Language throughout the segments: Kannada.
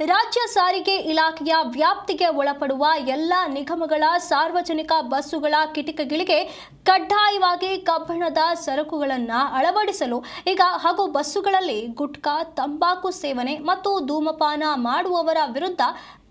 ರಾಜ್ಯ ಸಾರಿಗೆ ಇಲಾಖೆಯ ವ್ಯಾಪ್ತಿಗೆ ಒಳಪಡುವ ಎಲ್ಲ ನಿಗಮಗಳ ಸಾರ್ವಜನಿಕ ಬಸ್ಸುಗಳ ಕಿಟಕಿಗಳಿಗೆ ಕಡ್ಡಾಯವಾಗಿ ಕಬ್ಬಿಣದ ಸರಕುಗಳನ್ನು ಅಳವಡಿಸಲು ಹಾಗೂ ಬಸ್ಸುಗಳಲ್ಲಿ ಗುಟ್ಕಾ, ತಂಬಾಕು ಸೇವನೆ ಮತ್ತು ಧೂಮಪಾನ ಮಾಡುವವರ ವಿರುದ್ಧ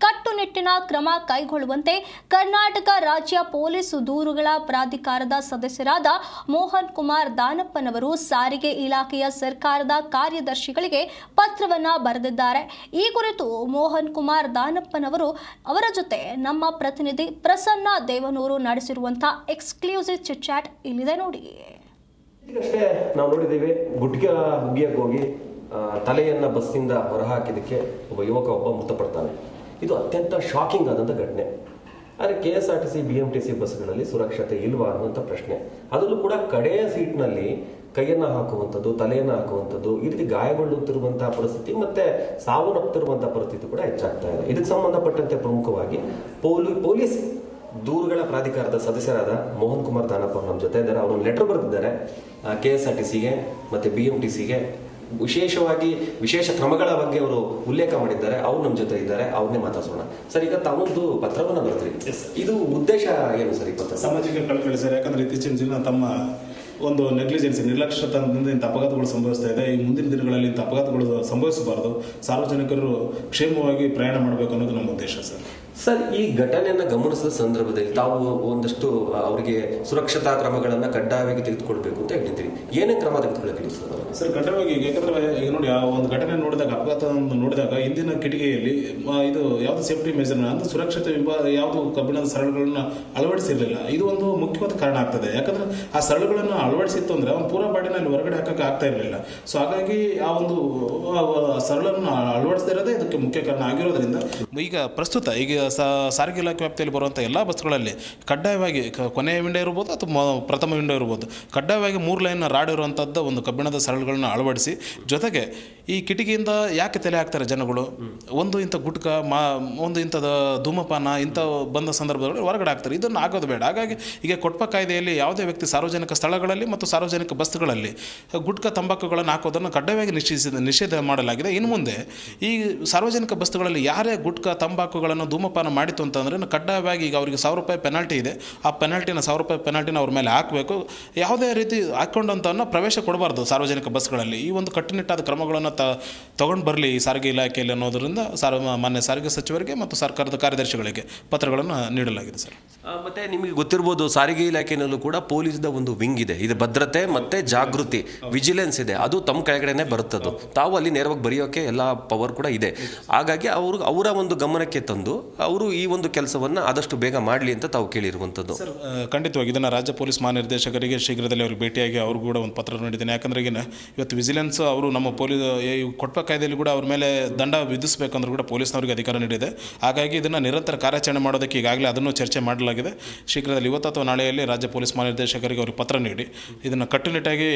ಕಟ್ಟುನಿಟ್ಟಿನ ಕ್ರಮ ಕೈಗೊಳ್ಳುವಂತೆ ಕರ್ನಾಟಕ ರಾಜ್ಯ ಪೊಲೀಸ್ ದೂರುಗಳ ಪ್ರಾಧಿಕಾರದ ಸದಸ್ಯರಾದ ಮೋಹನ್ ಕುಮಾರ್ ದಾನಪ್ಪನವರು ಸಾರಿಗೆ ಇಲಾಖೆಯ ಸರ್ಕಾರದ ಕಾರ್ಯದರ್ಶಿಗಳಿಗೆ ಪತ್ರವನ್ನು ಬರೆದಿದ್ದಾರೆ. ಈ ಕುರಿತು ಮೋಹನ್ ಕುಮಾರ್ ದಾನಪ್ಪನವರು ಅವರ ಜೊತೆ ನಮ್ಮ ಪ್ರತಿನಿಧಿ ಪ್ರಸನ್ನ ದೇವನೂರು ನಡೆಸಿರುವಂತಹ ಎಕ್ಸ್ಕ್ಲೂಸಿವ್ ಚಿಟ್ ಚಾಟ್ ಇಲ್ಲಿದೆ ನೋಡಿ. ಈಗಷ್ಟೇ ನಾವು ನೋಡಿದ್ದೇವೆ, ಗುಟ್ಕಾ ಹುಗಿಯಕ್ಕೆ ಹೋಗಿ ತಲೆಯನ್ನ ಬಸ್ಸಿಂದ ಹೊರಹಾಕಿದಕ್ಕೆ ಒಬ್ಬ ಮೃತಪಡ್ತಾನೆ. ಇದು ಅತ್ಯಂತ ಶಾಕಿಂಗ್ ಆದಂಥ ಘಟನೆ. ಆದರೆ KSRTC BMTC ಬಸ್ಗಳಲ್ಲಿ ಸುರಕ್ಷತೆ ಇಲ್ವಾ ಅನ್ನುವಂಥ ಪ್ರಶ್ನೆ. ಅದರಲ್ಲೂ ಕೂಡ ಕಡೆಯ ಸೀಟ್ನಲ್ಲಿ ಕೈಯನ್ನು ಹಾಕುವಂಥದ್ದು, ತಲೆಯನ್ನು ಹಾಕುವಂಥದ್ದು, ಈ ರೀತಿ ಗಾಯಗೊಳ್ಳುತ್ತಿರುವಂತಹ ಪರಿಸ್ಥಿತಿ ಮತ್ತೆ ಸಾವನ್ನಪ್ಪುತ್ತಿರುವಂತಹ ಪರಿಸ್ಥಿತಿ ಕೂಡ ಹೆಚ್ಚಾಗ್ತಾ ಇದೆ. ಇದಕ್ಕೆ ಸಂಬಂಧಪಟ್ಟಂತೆ ಪ್ರಮುಖವಾಗಿ ಪೊಲೀಸ್ ದೂರುಗಳ ಪ್ರಾಧಿಕಾರದ ಸದಸ್ಯರಾದ ಮೋಹನ್ ಕುಮಾರ್ ದಾನಪ್ಪ ನಮ್ಮ ಜೊತೆ ಇದ್ದಾರೆ. ಅವರು ಲೆಟರ್ ಬರೆದಿದ್ದಾರೆ KSRTCಗೆ ಮತ್ತೆ BMTCಗೆ. ವಿಶೇಷ ಕ್ರಮಗಳ ಬಗ್ಗೆ ಅವರು ಉಲ್ಲೇಖ ಮಾಡಿದ್ದಾರೆ. ಅವ್ರು ನಮ್ಮ ಜೊತೆ ಇದ್ದಾರೆ, ಅವ್ರನ್ನೇ ಮಾತಾಡ್ಸೋಣ. ಸರ್, ಈಗ ತಾವೊಂದು ಪತ್ರವನ್ನು ಬರೆದ್ರಿ, ಇದು ಉದ್ದೇಶ ಏನು ಸರ್? ಈ ಪತ್ರ ಸಾಮಾಜಿಕ ಕಳಕಳಿ ಸರ್. ಯಾಕಂದ್ರೆ ಇತ್ತೀಚಿನ ದಿನ ತಮ್ಮ ಒಂದು ನೆಗ್ಲಿಜೆನ್ಸಿ, ನಿರ್ಲಕ್ಷ್ಯತನದಿಂದ ಇಂಥ ಅಪಘಾತಗಳು ಸಂಭವಿಸ್ತಾ ಇದೆ. ಈ ಮುಂದಿನ ದಿನಗಳಲ್ಲಿ ಇಂಥ ಅಪಘಾತಗಳು ಸಂಭವಿಸಬಾರದು, ಸಾರ್ವಜನಿಕರು ಕ್ಷೇಮವಾಗಿ ಪ್ರಯಾಣ ಮಾಡಬೇಕು ಅನ್ನೋದು ನಮ್ಮ ಉದ್ದೇಶ ಸರ್. ಸರ್, ಈ ಘಟನೆಯನ್ನು ಗಮನಿಸಿದ ಸಂದರ್ಭದಲ್ಲಿ ತಾವು ಒಂದಷ್ಟು ಅವರಿಗೆ ಸುರಕ್ಷತಾ ಕ್ರಮಗಳನ್ನು ಕಡ್ಡಾಯವಾಗಿ ತೆಗೆದುಕೊಳ್ಬೇಕು ಅಂತ ಹೇಳಿದ್ರಿ. ಏನೇ ಕ್ರಮ ತೆಗೆದುಕೊಳ್ಳಬೇಕು ಸರ್? ಕಡ್ಡಾಯವಾಗಿ, ಯಾಕಂದ್ರೆ ಈಗ ನೋಡಿ, ಆ ಒಂದು ಘಟನೆ ನೋಡಿದಾಗ, ಅಪಘಾತವನ್ನು ನೋಡಿದಾಗ ಹಿಂದಿನ ಕಿಟಿಕಿಯಲ್ಲಿ ಇದು ಯಾವುದು ಸೇಫ್ಟಿ ಮೆಜರ್ ಅಂದ್ರೆ ಸುರಕ್ಷತೆ ಯಾವುದು ಕಬ್ಬಿಣದ ಸರಳುಗಳನ್ನ ಅಳವಡಿಸಿರಲಿಲ್ಲ. ಇದು ಒಂದು ಮುಖ್ಯವಾದ ಕಾರಣ ಆಗ್ತದೆ. ಯಾಕಂದ್ರೆ ಆ ಸರಳುಗಳನ್ನು ಅಳವಡಿಸಿತ್ತು ಅಂದ್ರೆ ಅವ್ನು ಪೂರಾ ಬಾಡಿನಲ್ಲಿ ಹೊರಗಡೆ ಹಾಕಕ್ಕೆ ಆಗ್ತಾ ಇರಲಿಲ್ಲ. ಸೊ ಹಾಗಾಗಿ ಆ ಒಂದು ಸರಳನ್ನು ಅಳವಡಿಸದೇ ಇರೋದೇ ಇದಕ್ಕೆ ಮುಖ್ಯ ಕಾರಣ ಆಗಿರೋದ್ರಿಂದ ಈಗ ಪ್ರಸ್ತುತ ಸಾರಿಗೆ ಇಲಾಖೆ ವ್ಯಾಪ್ತಿಯಲ್ಲಿ ಬರುವಂಥ ಎಲ್ಲ ಬಸ್ಗಳಲ್ಲಿ ಕಡ್ಡಾಯವಾಗಿ ಕೊನೆಯ ವಿಂಡೋ ಇರ್ಬೋದು ಅಥವಾ ಪ್ರಥಮ ವಿಂಡೋ ಇರ್ಬೋದು, ಕಡ್ಡಾಯವಾಗಿ 3 ಲೈನ್ ರಾಡ್ ಇರುವಂಥದ್ದು ಒಂದು ಕಬ್ಬಿಣದ ಸರಳುಗಳನ್ನ ಅಳವಡಿಸಿ, ಜೊತೆಗೆ ಈ ಕಿಟಕಿಯಿಂದ ಯಾಕೆ ತಲೆ ಹಾಕ್ತಾರೆ ಜನಗಳು, ಒಂದು ಇಂಥ ಗುಟ್ಕಾ, ಒಂದು ಇಂಥದ ಧೂಮಪಾನ ಇಂಥ ಬಂದ ಸಂದರ್ಭದಲ್ಲಿ ಹೊರಗಡೆ ಹಾಕ್ತಾರೆ. ಇದನ್ನು ಆಗೋದು ಬೇಡ. ಹಾಗಾಗಿ ಈಗ ಕೊಟ್ಪ ಕಾಯ್ದೆಯಲ್ಲಿ ಯಾವುದೇ ವ್ಯಕ್ತಿ ಸಾರ್ವಜನಿಕ ಸ್ಥಳಗಳಲ್ಲಿ ಮತ್ತು ಸಾರ್ವಜನಿಕ ಬಸ್ಗಳಲ್ಲಿ ಗುಟ್ಕಾ, ತಂಬಾಕುಗಳನ್ನು ಹಾಕೋದನ್ನು ಕಡ್ಡಾಯವಾಗಿ ನಿಷೇಧ ಮಾಡಲಾಗಿದೆ. ಇನ್ನು ಮುಂದೆ ಈ ಸಾರ್ವಜನಿಕ ಬಸ್ಗಳಲ್ಲಿ ಯಾರೇ ಗುಟ್ಕಾ, ತಂಬಾಕುಗಳನ್ನು ಧೂಮಪಾನ ಮಾಡಿತ್ತು ಅಂತಂದರೆ ಕಡ್ಡಾಯವಾಗಿ ಈಗ ಅವರಿಗೆ ₹1,000 ಪೆನಾಲ್ಟಿ ಇದೆ. ಆ ಪೆನಾಲ್ಟಿನ ₹1,000 ಪೆನಾಲ್ಟಿನ ಅವ್ರ ಮೇಲೆ ಹಾಕಬೇಕು. ಯಾವುದೇ ರೀತಿ ಹಾಕ್ಕೊಂಡಂಥವನ್ನು ಪ್ರವೇಶ ಕೊಡಬಾರ್ದು ಸಾರ್ವಜನಿಕ ಬಸ್ಗಳಲ್ಲಿ. ಈ ಒಂದು ಕಟ್ಟುನಿಟ್ಟಾದ ಕ್ರಮಗಳನ್ನು ತಗೊಂಡು ಬರಲಿ ಈ ಸಾರಿಗೆ ಇಲಾಖೆಯಲ್ಲಿ ಅನ್ನೋದರಿಂದ ಮಾನ್ಯ ಸಾರಿಗೆ ಸಚಿವರಿಗೆ ಮತ್ತು ಸರ್ಕಾರದ ಕಾರ್ಯದರ್ಶಿಗಳಿಗೆ ಪತ್ರಗಳನ್ನು ನೀಡಲಾಗಿದೆ ಸರ್. ಮತ್ತೆ ನಿಮಗೆ ಗೊತ್ತಿರ್ಬೋದು, ಸಾರಿಗೆ ಇಲಾಖೆಯಲ್ಲೂ ಕೂಡ ಪೊಲೀಸ್ದ ಒಂದು ವಿಂಗ್ ಇದೆ. ಇದು ಭದ್ರತೆ ಮತ್ತೆ ಜಾಗೃತಿ, ವಿಜಿಲೆನ್ಸ್ ಇದೆ. ಅದು ತಮ್ಮ ಕೆಳಗಡೆನೆ ಬರುತ್ತದು. ತಾವು ಅಲ್ಲಿ ನೇರವಾಗಿ ಬರೆಯೋಕೆ ಎಲ್ಲ ಪವರ್ ಕೂಡ ಇದೆ. ಹಾಗಾಗಿ ಅವರ ಒಂದು ಗಮನಕ್ಕೆ ತಂದು ಅವರು ಈ ಒಂದು ಕೆಲಸವನ್ನು ಆದಷ್ಟು ಬೇಗ ಮಾಡಲಿ ಅಂತ ತಾವು ಕೇಳಿರುವಂಥದ್ದು. ಸರ್, ಖಂಡಿತವಾಗಿ ಇದನ್ನು ರಾಜ್ಯ ಪೊಲೀಸ್ ಮಹಾನಿರ್ದೇಶಕರಿಗೆ ಶೀಘ್ರದಲ್ಲಿ ಅವ್ರಿಗೆ ಭೇಟಿಯಾಗಿ ಅವ್ರಿಗೂ ಕೂಡ ಒಂದು ಪತ್ರ ನೀಡಿದ್ದೇನೆ. ಯಾಕಂದ್ರೆ ಇವತ್ತು ವಿಜಿಲೆನ್ಸ್ ಅವರು ನಮ್ಮ ಪೊಲೀಸ್ ಕೊಟ್ಟ ಕಾಯ್ದೆಯಲ್ಲಿ ಕೂಡ ಅವ್ರ ಮೇಲೆ ದಂಡ ವಿಧಿಸಬೇಕಂದ್ರೂ ಕೂಡ ಪೊಲೀಸ್ನವರಿಗೆ ಅಧಿಕಾರ ನೀಡಿದೆ. ಹಾಗಾಗಿ ಇದನ್ನು ನಿರಂತರ ಕಾರ್ಯಾಚರಣೆ ಮಾಡೋದಕ್ಕೆ ಈಗಾಗಲೇ ಅದನ್ನು ಚರ್ಚೆ ಮಾಡಲಾಗಿದೆ. ಶೀಘ್ರದಲ್ಲಿ ಇವತ್ತು ಅಥವಾ ನಾಳೆಯಲ್ಲಿ ರಾಜ್ಯ ಪೊಲೀಸ್ ಮಹಾನಿರ್ದೇಶಕರಿಗೆ ಅವ್ರಿಗೆ ಪತ್ರ ನೀಡಿ ಇದನ್ನು ಕಟ್ಟುನಿಟ್ಟಾಗಿ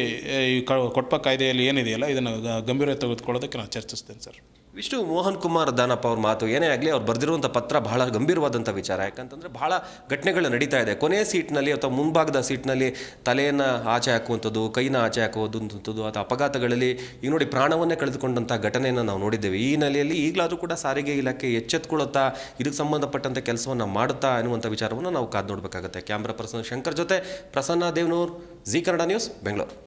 ಈ ಕೊಟ್ಟ ಕಾಯ್ದೆಯಲ್ಲಿ ಏನಿದೆಯಲ್ಲ ಇದನ್ನು ಗಂಭೀರ ತೆಗೆದುಕೊಳ್ಳೋದಕ್ಕೆ ನಾನು ಚರ್ಚಿಸ್ತೇನೆ ಸರ್. ಇಷ್ಟು ಮೋಹನ್ ಕುಮಾರ್ ದಾನಪ್ಪ ಅವ್ರ ಮಾತು. ಏನೇ ಆಗಲಿ, ಅವ್ರು ಬರೆದಿರುವಂಥ ಪತ್ರ ಬಹಳ ಗಂಭೀರವಾದಂಥ ವಿಚಾರ. ಯಾಕಂತಂದರೆ ಬಹಳ ಘಟನೆಗಳು ನಡೀತಾ ಇದೆ. ಕೊನೆಯ ಸೀಟ್ನಲ್ಲಿ ಅಥವಾ ಮುಂಭಾಗದ ಸೀಟ್ನಲ್ಲಿ ತಲೆಯನ್ನು ಆಚೆ ಹಾಕುವಂಥದ್ದು, ಕೈನ ಆಚೆ ಹಾಕುವಂಥದ್ದು, ಅಥವಾ ಅಪಘಾತಗಳಲ್ಲಿ ಈಗ ನೋಡಿ ಪ್ರಾಣವನ್ನೇ ಕಳೆದುಕೊಂಡಂಥ ಘಟನೆಯನ್ನು ನಾವು ನೋಡಿದ್ದೇವೆ. ಈ ನೆಲೆಯಲ್ಲಿ ಈಗಲಾದರೂ ಕೂಡ ಸಾರಿಗೆ ಇಲಾಖೆ ಎಚ್ಚೆತ್ತುಕೊಳ್ಳುತ್ತಾ ಇದಕ್ಕೆ ಸಂಬಂಧಪಟ್ಟಂಥ ಕೆಲಸವನ್ನು ಮಾಡುತ್ತಾ ಅನ್ನುವಂಥ ವಿಚಾರವನ್ನು ನಾವು ಕಾದು ನೋಡಬೇಕಾಗುತ್ತೆ. ಕ್ಯಾಮ್ರಾ ಪರ್ಸನ್ ಶಂಕರ್ ಜೊತೆ ಪ್ರಸನ್ನ ದೇವನೂರ್, ಜಿ ಕನ್ನಡ ನ್ಯೂಸ್, ಬೆಂಗಳೂರು.